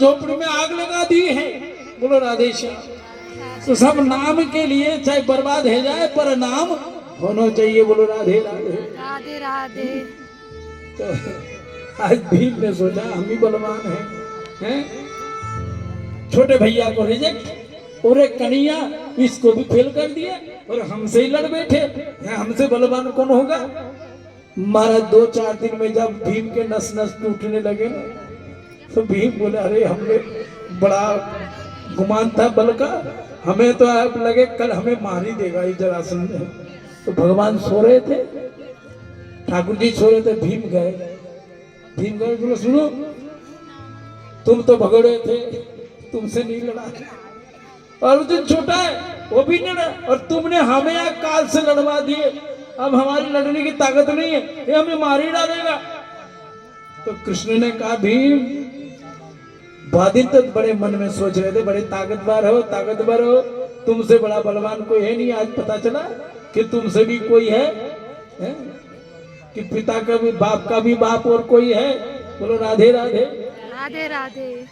झोपड़ी में आग लगा दी है। बोलो राधे श्याम। तो सब नाम के लिए चाहे बर्बाद हो जाए पर नाम होना चाहिए। बोलो राधे राधे राधे राधे। तो आज भीम ने सोचा हम ही बलवान हैं? छोटे भैया को रिजेक्ट और एक कन्हैया इसको भी फेल कर दिया और हमसे ही लड़ बैठे। हमसे बलवान कौन होगा? महाराज 2-4 दिन में जब भीम के नस नस टूटने लगे ना तो भीम बोले अरे हमने बड़ा गुमान था बल का, हमें तो अब लगे कल हमें मार ही देगा ये जरासंध। तो भगवान सो रहे थे, ठाकुर जी सो रहे थे, भीम गए बोले सुनो तुम तो भगड़े थे, तुमसे नहीं लड़ा। और अर्जुन छोटा है वो भी नहीं लड़ा और तुमने हमें यहाँ काल से लड़वा दिए, अब हमारी लड़ने की ताकत नहीं है, ये हमें मार ही डालेगा। तो कृष्ण ने कहा भीम बादिन तो बड़े मन में सोच रहे थे बड़े ताकतवर हो, तुमसे बड़ा बलवान कोई है नहीं। आज पता चला कि तुमसे भी कोई है? कि पिता का भी बाप का भी बाप और कोई है? बोलो राधे राधे राधे राधे।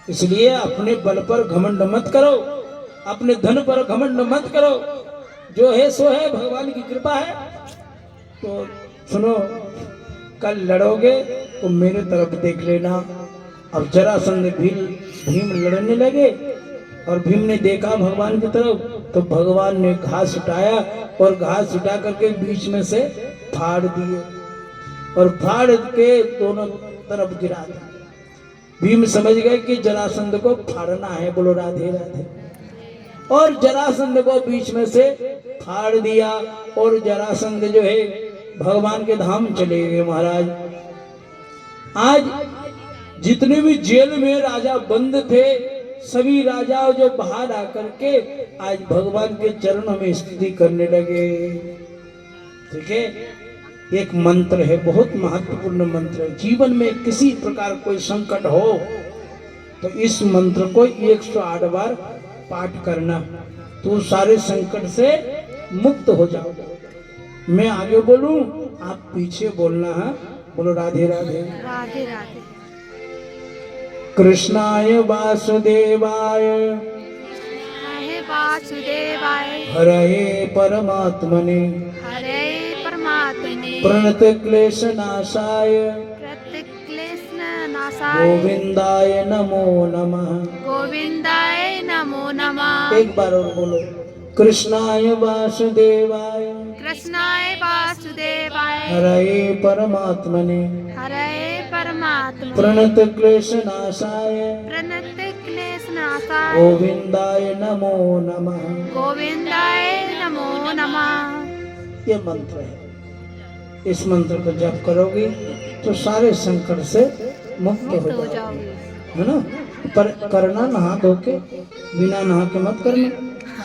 इसलिए अपने बल पर घमंड मत करो, अपने धन पर घमंड मत करो, जो है सो है, भगवान की कृपा है। तो सुनो कल लड़ोगे तो मेरे तरफ देख लेना। अब जरासंध भीम लड़ने लगे और भीम ने देखा भगवान की तरफ तो भगवान ने घास उठाया और घास उठा करके बीच में से फाड़ दिए और फाड़ के दोनों तरफ गिरा दिया। भीम समझ गए कि जरासंध को फाड़ना है। बोलो राधे राधे। और जरासंध को बीच में से फाड़ दिया और जरासंध जो है भगवान के धाम चले गए। महाराज आज जितने भी जेल में राजा बंद थे सभी राजा जो बाहर आकर के आज भगवान के चरणों में स्तुति करने लगे। ठीक है, एक मंत्र है, बहुत महत्वपूर्ण मंत्र है। जीवन में किसी प्रकार कोई संकट हो तो इस मंत्र को 108 बार पाठ करना तो सारे संकट से मुक्त हो जाओगे। मैं आगे बोलूं आप पीछे बोलना है। बोलो राधे राधे राधे राधे। कृष्णाय वासुदेवाय वासुदेवाय हरये परमात्मने हरे परमात्मने प्रणत क्लेश नाशाय प्रतिक्लेश नाशाय गोविंदाय नमो नमः। गोविंदाय नमो नमः। एक बार और बोलो कृष्णाय वासुदेवाय कृष्णाय वासुदेवाय हरये परमात्मने हरे परमात्मने प्रणत क्लेश नाशाय प्रणत क्लेश नाशाय गोविंदाय नमो नमः। गोविंदाय नमो नमः। ये मंत्र है, इस मंत्र को जप करोगे तो सारे संकट से मुक्त हो जाओगे, है ना। पर करना नहा धो के, बिना नहा के मत करना,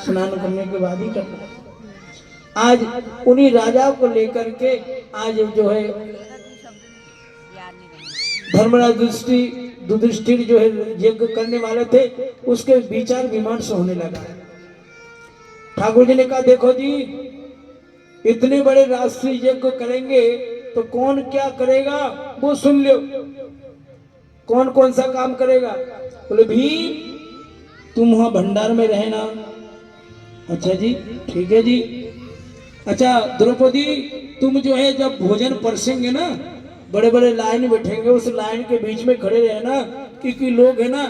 स्नान करने के बाद ही करना। आज उन्हीं राजाओं को लेकर के आज जो है धर्मराज युधिष्ठिर जो है यज्ञ करने वाले थे उसके विचार विमर्श होने लगा। ठाकुर जी ने कहा देखो जी इतने बड़े राष्ट्रीय यज्ञ करेंगे तो कौन क्या करेगा वो सुन लो, कौन कौन सा काम करेगा। बोले भीम तुम वहां भंडार में रहना। अच्छा जी ठीक है जी। अच्छा द्रौपदी तुम जो है जब भोजन परसेंगे ना बड़े बड़े लाइन बैठेंगे उस लाइन के बीच में खड़े रहना, क्योंकि लोग है ना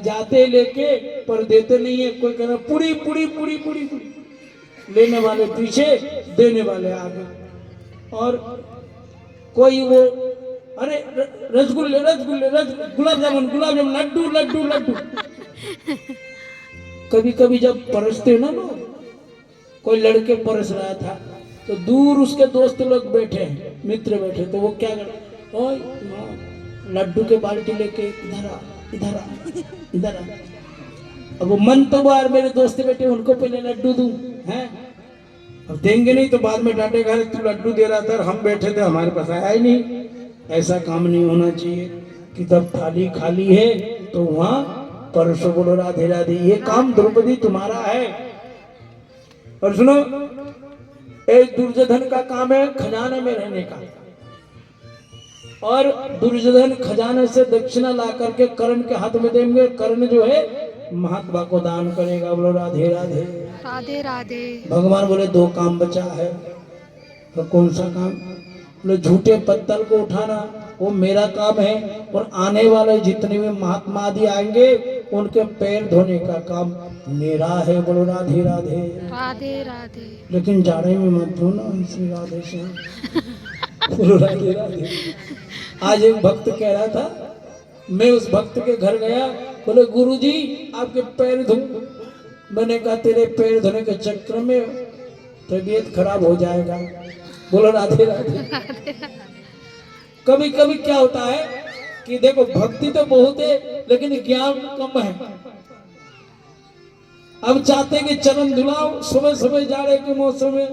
जाते लेके पर देते नहीं है। कोई कह रहा पूरी पूरी पूरी पूरी लेने वाले पीछे देने वाले आगे, और कोई वो अरे रसगुल्ले रसगुल्ले गुलाब जामुन लड्डू लड्डू लड्डू। कभी कभी जब परसते ना लोग, कोई लड़के परस रहा था तो दूर उसके दोस्त लोग बैठे हैं, मित्र बैठे, तो वो क्या कर ओए लड्डू के बाल्टी लेके इधर आ इधर आ इधर आ। अब वो मन तो बाहर मेरे दोस्त बैठे उनको पहले लड्डू दूं हैं, अब देंगे नहीं तो बाद में डांटेगा तू लड्डू दे रहा था हम बैठे थे हमारे पास आया ही नहीं। ऐसा काम नहीं होना चाहिए कि जब थाली खाली है तो वहां परसों बोलो राधे राधे। ये काम द्रौपदी तुम्हारा है। और सुनो एक दुर्योधन का काम है खजाने में रहने का, और दुर्योधन खजाने से दक्षिणा ला करके कर्ण के हाथ में देंगे। कर्ण जो है महात्मा को दान करेगा। बोलो राधे राधे। राधे राधे। भगवान बोले 2 काम बचा है। तो कौन सा काम? बोले झूठे पत्तल को उठाना वो मेरा काम है, और आने वाले जितने भी महात्मा आदि आएंगे उनके पैर धोने का काम मेरा है। बोलो राधे राधे। राधे राधे। लेकिन जाड़े में मत धोना श्री राधे श्याम। बोलो राधे राधे। आज एक भक्त कह रहा था, मैं उस भक्त के घर गया, बोले गुरुजी आपके पैर धो। मैंने कहा तेरे पैर धोने के चक्कर में तबीयत खराब हो जाएगा। बोलो राधे राधे। कभी कभी क्या होता है कि देखो भक्ति तो बहुत है लेकिन ज्ञान कम है। अब चाहते कि चरण धुलाओ, सुबह सुबह जाड़े के मौसम में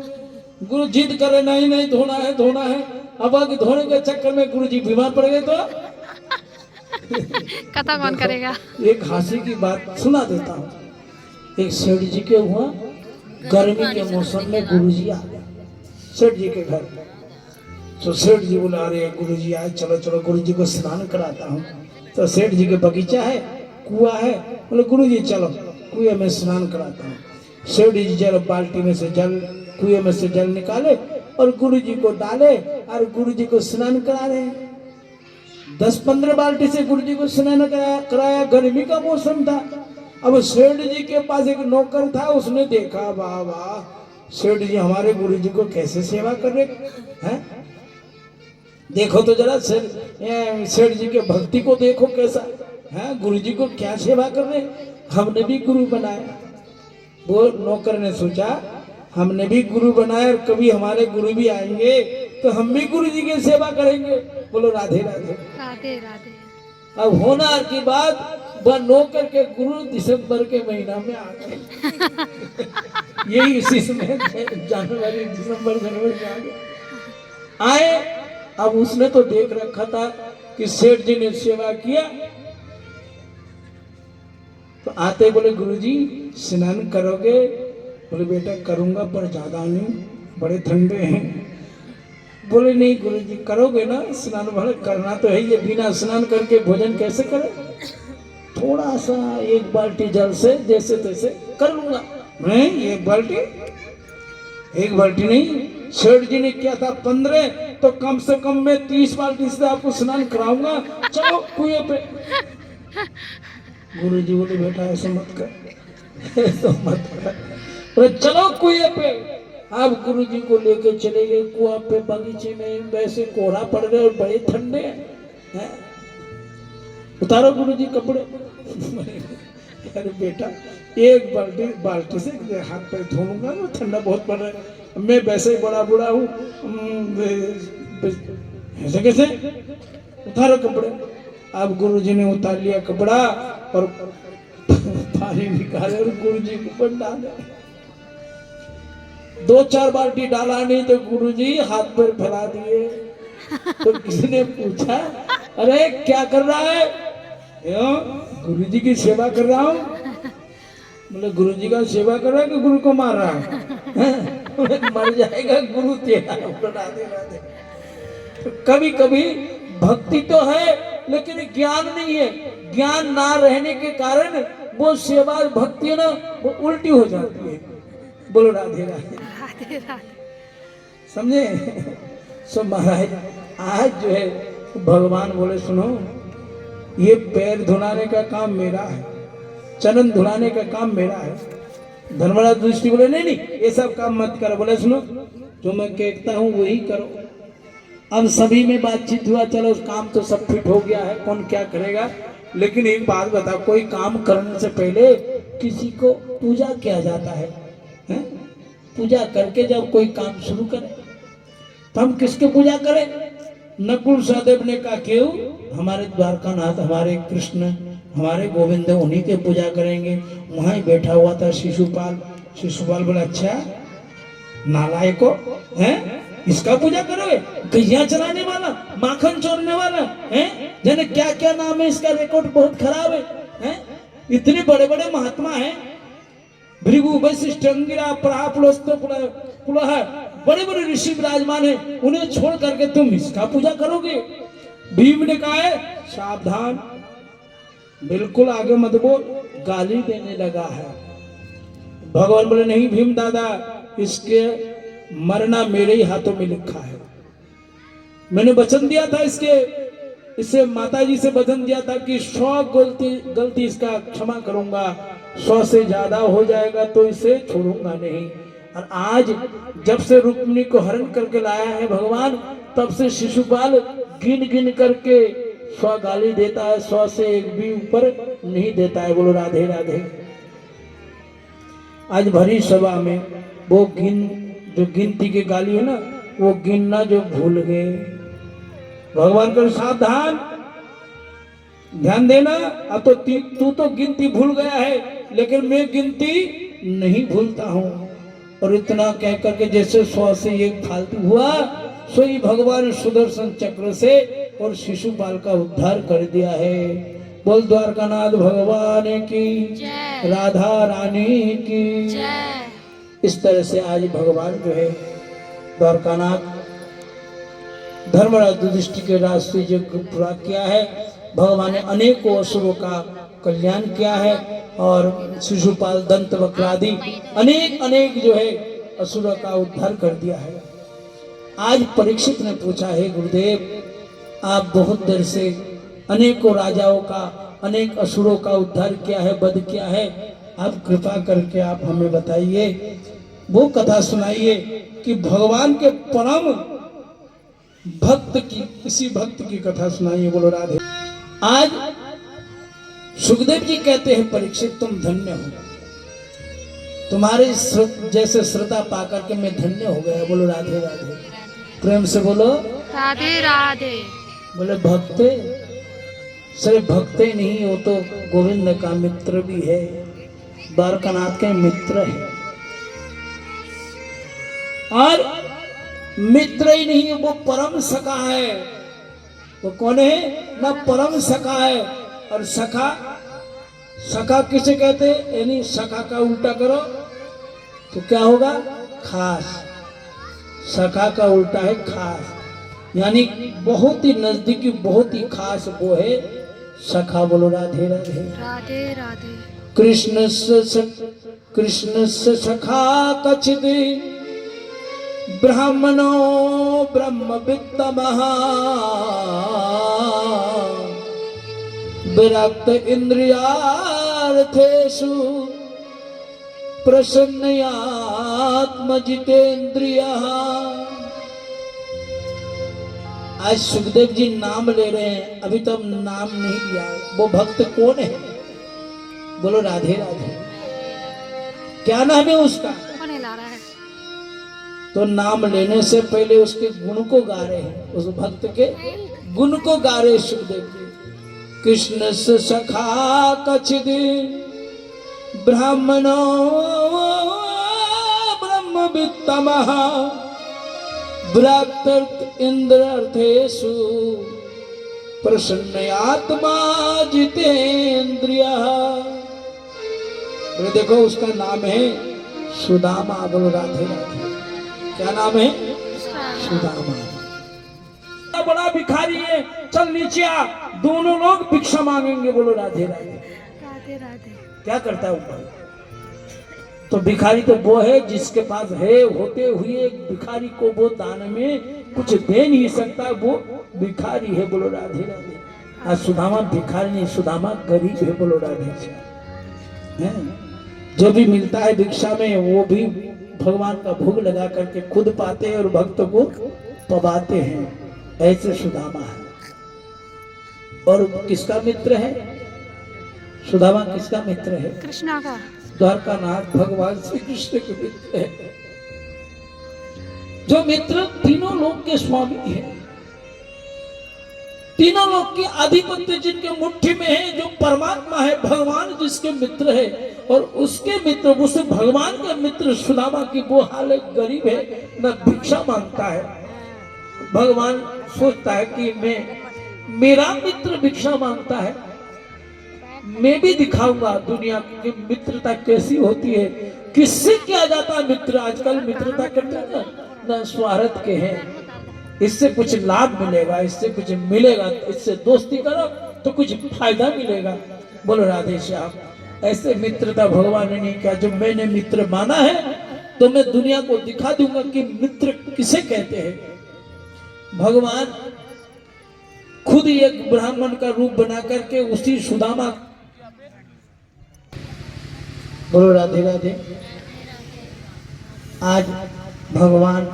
गुरु जिद करे नहीं नहीं धोना है धोना है। अब आगे धोने के चक्कर में गुरु जी बीमार पड़ गए तो कथा कौन करेगा? एक हंसी की बात सुना देता हूँ। एक सेठ जी के हुआ गर्मी के मौसम में गुरु जी आ गए सेठ जी के घर। तो सेठ जी बोला अरे गुरु जी आए, चलो चलो गुरु जी को स्नान कराता हूँ। तो सेठ जी के बगीचा है, कुआं है, बोले गुरु जी चलो कुएं में स्नान कराता हूँ। सेठ जी जल बाल्टी में से जल कुएं में से जल निकाले और गुरु जी को डाले और गुरु जी को स्नान करा रहे। 10-15 बाल्टी से गुरु जी को स्नान कराया। गर्मी का मौसम था। अब सेठ जी के पास एक नौकर था, उसने देखा वाह वाह सेठ जी हमारे गुरु जी को कैसे सेवा कर रहे हैं। देखो तो जरा सेठ जी के भक्ति को देखो कैसा है, गुरु जी को क्या सेवा कर रहे, हमने भी गुरु बनाया। वो नौकर ने सोचा हमने भी गुरु बनाया और कभी हमारे गुरु भी आएंगे तो हम भी गुरु जी की सेवा करेंगे। बोलो राधे राधे। राधे राधे। अब होना की बात वह नौकर के गुरु दिसंबर के महीना में आ गए। यही इसी समय जनवरी दिसंबर जनवरी में आ गए आए। अब उसने तो देख रखा था कि सेठ जी ने सेवा किया, तो आते बोले गुरुजी स्नान करोगे? बोले बेटा करूंगा पर ज्यादा नहीं, बड़े ठंडे हैं। बोले नहीं गुरुजी करोगे ना स्नान? भले करना तो है, ये बिना स्नान करके भोजन कैसे करें? थोड़ा सा 1 बाल्टी जल से जैसे तैसे कर लूंगा। नहीं 1 बाल्टी नहीं, सेठ जी ने किया था 15, तो कम से कम मैं 30 बाल्टी से आपको स्नान कराऊंगा। चलो कुएं पे। गुरु जी बोले बेटा ऐसे मत कर, ऐसा मत कर। बोले चलो कुएं पे। आप गुरु जी को लेके चले गए कुआं पे। बगीचे में वैसे कोहरा पड़ गए और बड़े ठंडे हैं। उतारो गुरु जी कपड़े। अरे बेटा 1 बाल्टी से हाथ पैर धोऊंगा, ठंडा बहुत पड़ रहा है, मैं वैसे ही बड़ा बूढ़ा हूँ, ऐसे कैसे? उतारो कपड़े। अब गुरु जी ने उतार लिया कपड़ा और पानी निकाले और गुरु जी के ऊपर डाले। 2-4 बाल्टी डाला नहीं तो गुरु जी हाथ पैर फैला दिए। तो किसी ने पूछा अरे क्या कर रहा है? गुरु जी की सेवा कर रहा हूँ। बोले गुरु जी का सेवा कर रहा है कि गुरु को मार रहा है? मर जाएगा गुरु तेरा। राधे राधे। तो कभी कभी भक्ति तो है लेकिन ज्ञान नहीं है। ज्ञान ना रहने के कारण वो सेवा भक्ति ना वो उल्टी हो जाती है। बोलो राधे राधे। राधे राधे। समझे? सो महाराज आज जो है भगवान बोले सुनो ये पैर धुलाने का काम मेरा है, चरण धुलाने का काम मेरा है। धर्मराज दृष्टि बोले नहीं नहीं ये सब काम मत करो। बोले सुनो जो मैं कहता हूँ वही करो। अब सभी में बातचीत हुआ, चलो काम तो सब फिट हो गया है, कौन क्या करेगा। लेकिन एक बात बता, कोई काम करने से पहले किसी को पूजा किया जाता है, हैं? पूजा करके जब कोई काम शुरू करे तो हम किसकी पूजा करें? नकुल सहदेव ने कहा क्यों, हमारे द्वारकानाथ हमारे कृष्ण हमारे गोविंद उन्हीं के पूजा करेंगे। वहां ही बैठा हुआ था शिशुपाल। शिशुपाल बोला अच्छा नालायको हैं इसका पूजा करोगे? गैया चलाने वाला, माखन चोरने वाला है, जाने क्या क्या नाम है इसका, रिकॉर्ड बहुत खराब है। इतने बड़े बड़े महात्मा हैं, भृगु वशिष्ठ अंगिरा पुलह, बड़े बड़े ऋषि विराजमान है, उन्हें छोड़ करके तुम इसका पूजा करोगे? भीम ने कहा है सावधान, बिल्कुल आगे मत बोल, गाली देने लगा है। भगवान बोले नहीं भीम दादा, इसके मरना मेरे ही हाथों में लिखा है। मैंने वचन दिया था इससे माता जी से वचन दिया था कि 100 गलती इसका क्षमा करूंगा, 100 से ज्यादा हो जाएगा तो इसे छोड़ूंगा नहीं। और आज जब से रुक्मिणी को हरण करके लाया है भगवान, तब से शिशुपाल गिन गिन करके 100 गाली देता है, 100 से एक भी ऊपर नहीं देता है। बोलो राधे राधे। आज भरी सभा में वो जो गिनती की गाली है ना, वो गिनना जो भूल गए। भगवान को सावधान, ध्यान देना। अब तो तू तो गिनती भूल गया है, लेकिन मैं गिनती नहीं भूलता हूं। और इतना कह करके जैसे 100 से एक फालतू हुआ, सोई भगवान सुदर्शन चक्र से और शिशुपाल का उद्धार कर दिया है। बोल द्वारकानाथ भगवान की, राधा रानी की। इस तरह से आज भगवान जो है द्वारकानाथ धर्मराज युधिष्ठिर के रास्ते जो पूरा किया है, भगवान ने अनेकों असुरों का कल्याण किया है और शिशुपाल दंत वक्रादि अनेक जो है असुरों का उद्धार कर दिया है। आज परीक्षित ने पूछा है गुरुदेव, आप बहुत देर से अनेकों राजाओं का, अनेक असुरों का उद्धार किया है, वध किया है, आप कृपा करके आप हमें बताइए, वो कथा सुनाइए कि भगवान के परम भक्त की, किसी भक्त की कथा सुनाइए। बोलो राधे। आज सुखदेव जी कहते हैं परीक्षित तुम धन्य हो, तुम्हारे जैसे श्रद्धा पाकर के मैं धन्य हो गया। बोलो राधे राधे। प्रेम से बोलो राधे राधे। बोले भक्ते, सिर्फ भक्ते नहीं, वो तो गोविंद का मित्र भी है, द्वारकानाथ के मित्र है। और मित्र ही नहीं, वो परम सखा है। वो कौन है ना? परम सखा है। और सखा किसे कहते हैं? यानी सखा का उल्टा करो तो क्या होगा? खास। सखा का उल्टा है खास, यानी बहुत ही नजदीकी, बहुत ही खास वो है सखा। बोलो राधे राधे। राधे राधे। कृष्ण से सखा कचिद ब्राह्मणो ब्रह्मवित्तमः विरक्त इंद्रियार्थेषु प्रसन्नयात्मजितेन्द्रियः। आज सुखदेव जी नाम ले रहे हैं, अभी तो हम नाम नहीं लिया है। वो भक्त कौन है? बोलो राधे राधे। क्या नाम है उसका? कौन ला रहा है? तो नाम लेने से पहले उसके गुण को गा रहे हैं, उस भक्त के गुण को गा रहे सुखदेव जी। कृष्ण से सखा कचिद ब्राह्मणो ब्रह्मवित्तमः विरक्त इंद्रियार्थेषु प्रसन्नयात्मा जितेन्द्रियः। देखो उसका नाम है सुदामा। बोलो राधे राधे। क्या नाम है? सुदामा। बड़ा भिखारी है, चल नीचे आ, दोनों लोग भिक्षा मांगेंगे। बोलो राधे राधे। राधे राधे। क्या करता है ऊपर? तो भिखारी तो वो है जिसके पास है, होते हुए भिखारी को वो दान में कुछ दे नहीं सकता, वो भिखारी है। बोलो राधे राधे। आज सुदामा भिखारी नहीं, सुदामा गरीब है। बोलो राधे। जो भी मिलता है भिक्षा में वो भी भगवान का भोग लगा करके खुद पाते हैं और भक्त को पवाते हैं। ऐसे सुदामा है। और किसका मित्र है सुदामा? किसका मित्र है? कृष्णा का। द्वारकानाथ भगवान श्री कृष्ण के मित्र है। जो मित्र तीनों लोक के स्वामी है, तीनों लोक की आधिपत्य जिनके मुट्ठी में है, जो परमात्मा है, भगवान जिसके मित्र है, और उसके मित्र, उस भगवान के मित्र सुदामा की वो हालत गरीब है, न भिक्षा मांगता है। भगवान सोचता है कि मेरा मित्र भिक्षा मांगता है, मैं भी दिखाऊंगा दुनिया की मित्रता कैसी होती है, किससे किया जाता है मित्र। आजकल मित्रता करते हैं ना स्वार्थ के हैं, इससे कुछ लाभ मिलेगा, इससे कुछ मिलेगा, इससे दोस्ती करो तो कुछ फायदा मिलेगा। बोलो राधे श्याम। ऐसे मित्रता भगवान ने नहीं किया। जब मैंने मित्र माना है तो मैं दुनिया को दिखा दूंगा कि मित्र किसे कहते हैं। भगवान खुद एक ब्राह्मण का रूप बना करके उसी सुदामा, बोलो राधे राधे। आज भगवान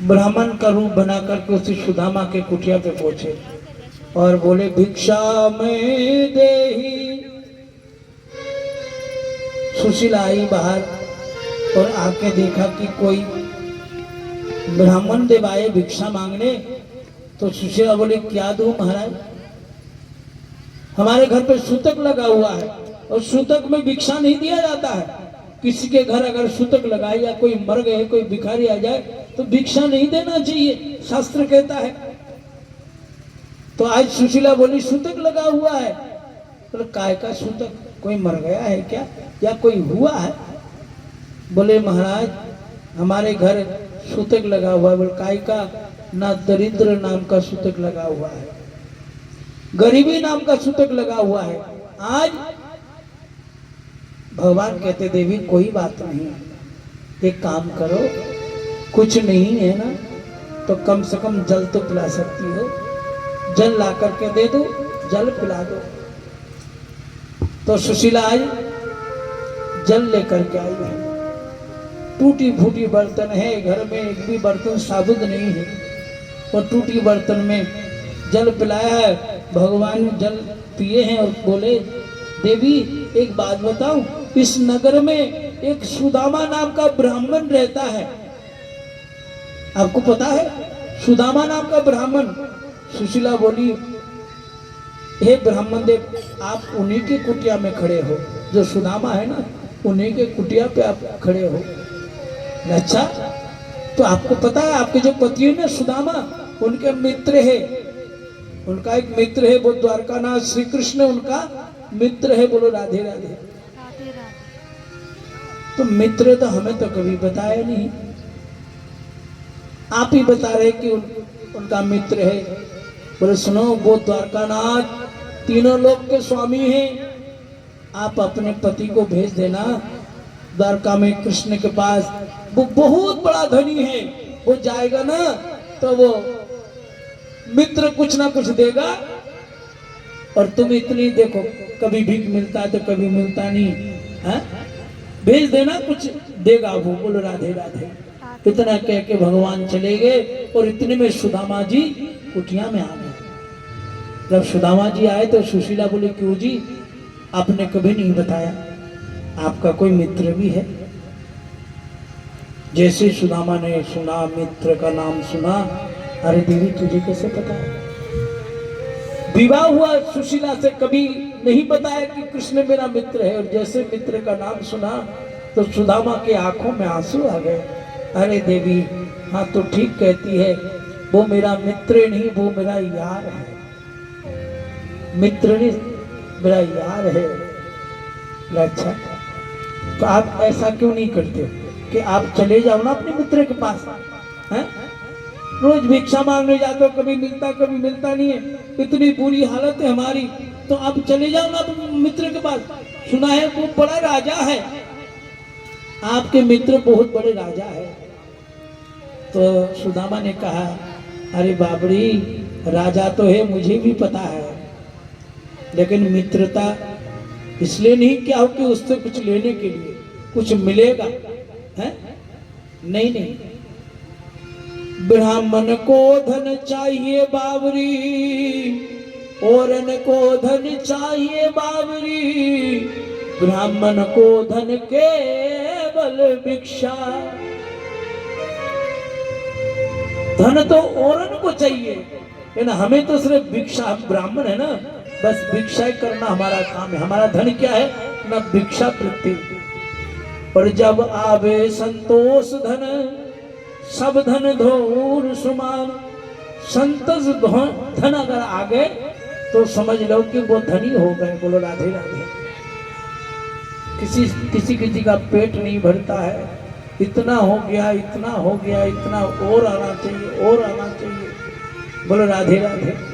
ब्राह्मण का रूप बना करके उसी सुदामा के कुटिया पे पहुंचे और बोले भिक्षा में देही। सुशीला आई बाहर और आके देखा कि कोई ब्राह्मण देव आए भिक्षा मांगने। तो सुशीला बोले क्या दूं महाराज, हमारे घर पे सूतक लगा हुआ है और सूतक में भिक्षा नहीं दिया जाता है। किसी के घर अगर सूतक लगाए या कोई मर गए, कोई भिखारी आ जाए तो भिक्षा नहीं देना चाहिए, शास्त्र कहता है। तो आज सुशीला बोली सूतक लगा हुआ है। बोले काय का सूतक, कोई मर गया है क्या या कोई हुआ है? बोले महाराज हमारे घर सूतक लगा हुआ है। बोले काय का? ना दरिद्र नाम का सूतक लगा हुआ है, गरीबी नाम का सूतक लगा हुआ है। आज भगवान कहते देवी कोई बात नहीं, एक काम करो, कुछ नहीं है ना तो कम से कम जल तो पिला सकती हो, जल ला करके दे दो, जल पिला दो। तो सुशीला आई, जल लेकर के आई है। टूटी फूटी बर्तन है घर में, एक भी बर्तन साबुत नहीं है, और टूटी बर्तन में जल पिलाया है। भगवान ने जल पिए हैं और बोले देवी एक बात बताऊं, इस नगर में एक सुदामा नाम का ब्राह्मण रहता है, आपको पता है? सुदामा नाम का ब्राह्मण। सुशीला बोली हे ब्राह्मण देव, आप उन्हीं के कुटिया में खड़े हो, जो सुदामा है ना उन्हीं के कुटिया पे आप खड़े हो। अच्छा तो आपको पता है आपके जो पति है ना सुदामा, उनके मित्र है, उनका एक मित्र है, वो द्वारकानाथ श्री कृष्ण उनका मित्र है। बोलो राधे राधे। राधे राधे। तो मित्र तो हमें तो कभी बताया नहीं, आप ही बता रहे कि उनका मित्र है। बोले सुनो, वो द्वारकानाथ तीनों लोक के स्वामी हैं, आप अपने पति को भेज देना द्वारका में कृष्ण के पास। वो बहुत बड़ा धनी है, वो जाएगा ना तो वो मित्र कुछ ना कुछ देगा, और तुम इतनी देखो कभी भीख मिलता है तो कभी मिलता नहीं है, भेज देना कुछ देगा वो। बोलो राधे राधे। इतना कह के भगवान चले गए और इतने में सुदामा जी कुटिया में आ गए। जब सुदामा जी आए तो सुशीला बोले क्यों जी, आपने कभी नहीं बताया आपका कोई मित्र भी है? जैसे सुदामा ने सुना, मित्र का नाम सुना, अरे देवी तुझे कैसे पता? विवाह हुआ सुशीला से, कभी नहीं बताया कि कृष्ण मेरा मित्र है, और जैसे मित्र का नाम सुना तो सुदामा के आंखों में आंसू आ गए। अरे देवी हाँ तो ठीक कहती है, वो मेरा मित्र नहीं, वो मेरा यार है। मित्र नहीं, मेरा यार है। अच्छा तो आप ऐसा क्यों नहीं करते कि आप चले जाओ ना अपने मित्र के पास, हैं? रोज भिक्षा मांगने जाते हो, कभी मिलता नहीं है, इतनी बुरी हालत है हमारी, तो आप चले जाओ ना अपने मित्र के पास। सुना है वो बड़ा राजा है, आपके मित्र बहुत बड़े राजा है। तो सुदामा ने कहा अरे बाबरी, राजा तो है मुझे भी पता है, लेकिन मित्रता इसलिए नहीं क्या हो कि उससे कुछ लेने के लिए कुछ मिलेगा, है? नहीं नहीं, ब्राह्मण को धन चाहिए बाबरी, औरन को धन चाहिए बाबरी, ब्राह्मण को धन केवल भिक्षा। धन तो औरन को चाहिए, है ना, हमें तो सिर्फ भिक्षा, हम ब्राह्मण है ना, बस भिक्षा ही करना हमारा काम है। हमारा धन क्या है ना, भिक्षा वृत्ति। पर जब आवे संतोष धन, सब धन धोर समान। संतोष धन अगर आ गए तो समझ लो कि वो धनी हो गए। बोलो राधे राधे। किसी का पेट नहीं भरता है, इतना हो गया, इतना हो गया, इतना और आना चाहिए, और आना चाहिए। बोलो राधे राधे।